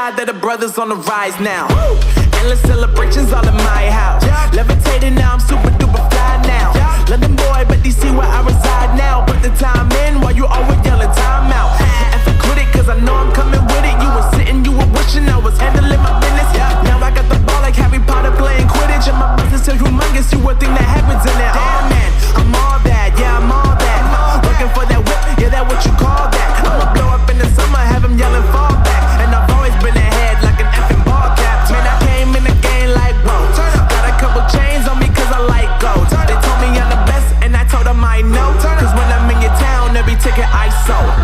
God that the brothers on the rise now. Endless celebrations all in my house. Levitating now, I'm super duper fly now. London boy, but DC where I reside now. Put the time in while you always yelling time out. And for quit it, cause I know I'm coming with it. You were sitting, you were wishing I was handling my business. Now I got the ball like Harry Potter playing Quidditch. And my business is humongous, you would think that happens in there. Damn man, I'm all that, yeah I'm all that. Looking for that whip, yeah that what you call that. I'ma blow up in the summer, have him yelling fall back. And I've always been ahead like an effing ball cap. Man, I came in the game like whoa. Got a couple chains on me cause I like gold. They told me I'm the best and I told them I know. Cause when I'm in your town, every ticket I sold.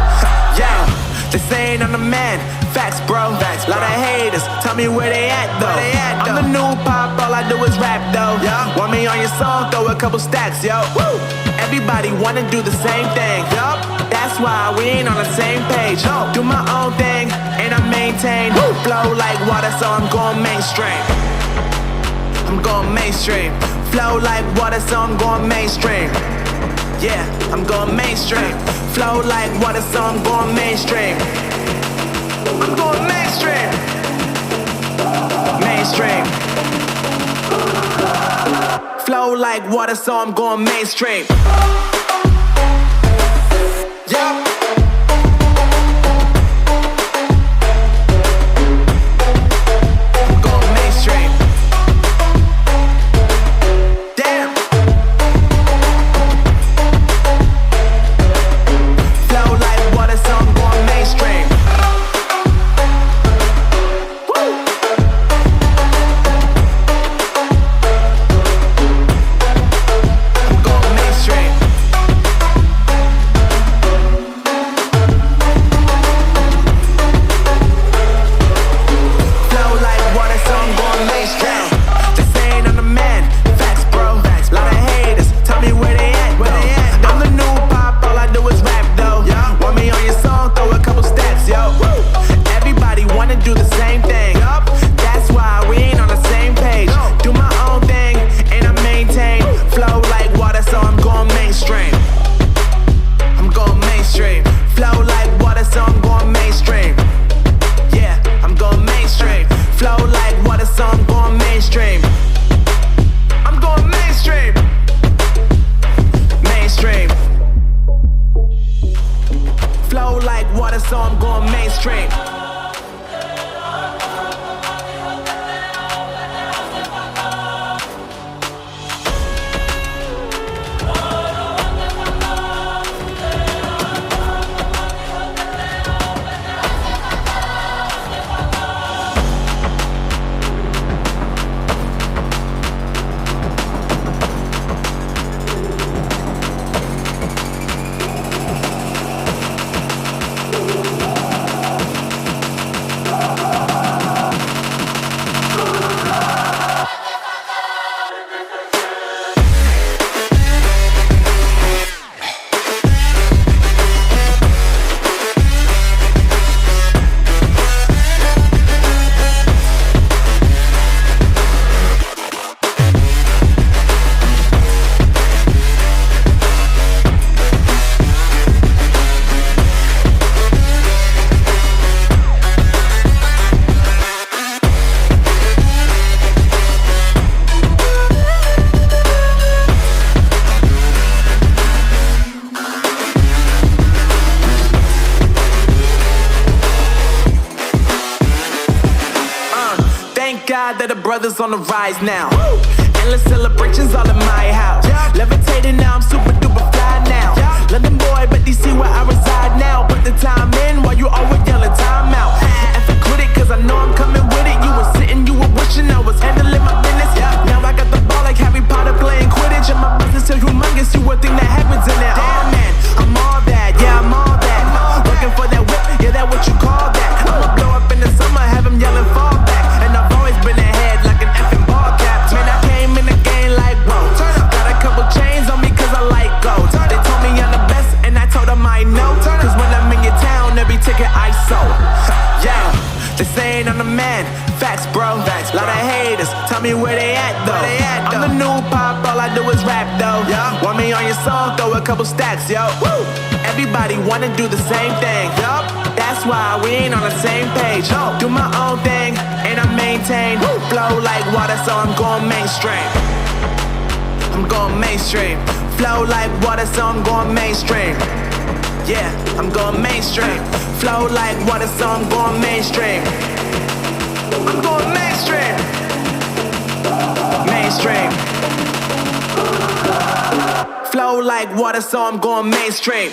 Yeah, they saying I'm the man. Facts bro, lot of haters, tell me where they at though. I'm the new pop, all I do is rap though. Want me on your song, throw a couple stacks, yo. Everybody wanna do the same thing, that's why we ain't on the same page. Do my own thing, and I maintain. Flow like water, so I'm going mainstream. I'm going mainstream. Flow like water, so I'm going mainstream. Yeah, I'm going mainstream. Flow like water, so I'm going mainstream. I'm going mainstream. Mainstream. Flow like water, so I'm going mainstream. Yeah. That the brothers on the rise now. Endless celebrations all in my house. Levitating now, I'm super duper fly now. London boy, but DC where I reside now. Put the time in while you always yelling time out. And for quit it, cause I know I'm coming with it. You were sitting, you were wishing I was handling my business. Now I got the ball like Harry Potter playing Quidditch. And my business is humongous, you would think that happens in there. Damn man, I'm all that, yeah I'm all that. Looking for that whip, yeah that what you call that. I'ma blow up in the summer, have him yelling fall back. And I've always been ahead like an effing ball cap. Man, I came in the game like whoa. Got a couple chains on me cause I like gold. They told me I'm the best and I told them I know. Cause when I'm in your town, every ticket I sold. Yeah, they saying I'm the man. Facts bro, lot of haters, tell me where they at though. I'm the new pop, all I do is rap though. Want me on your song, throw a couple stacks, yo. Everybody wanna do the same thing, that's That's why we ain't on the same page. Do my own thing and I maintain. Flow like water, so I'm going mainstream. I'm going mainstream. Flow like water, so I'm going mainstream. Yeah, I'm going mainstream. Flow like water, so I'm going mainstream. I'm going mainstream. Mainstream. Flow like water, so I'm going mainstream.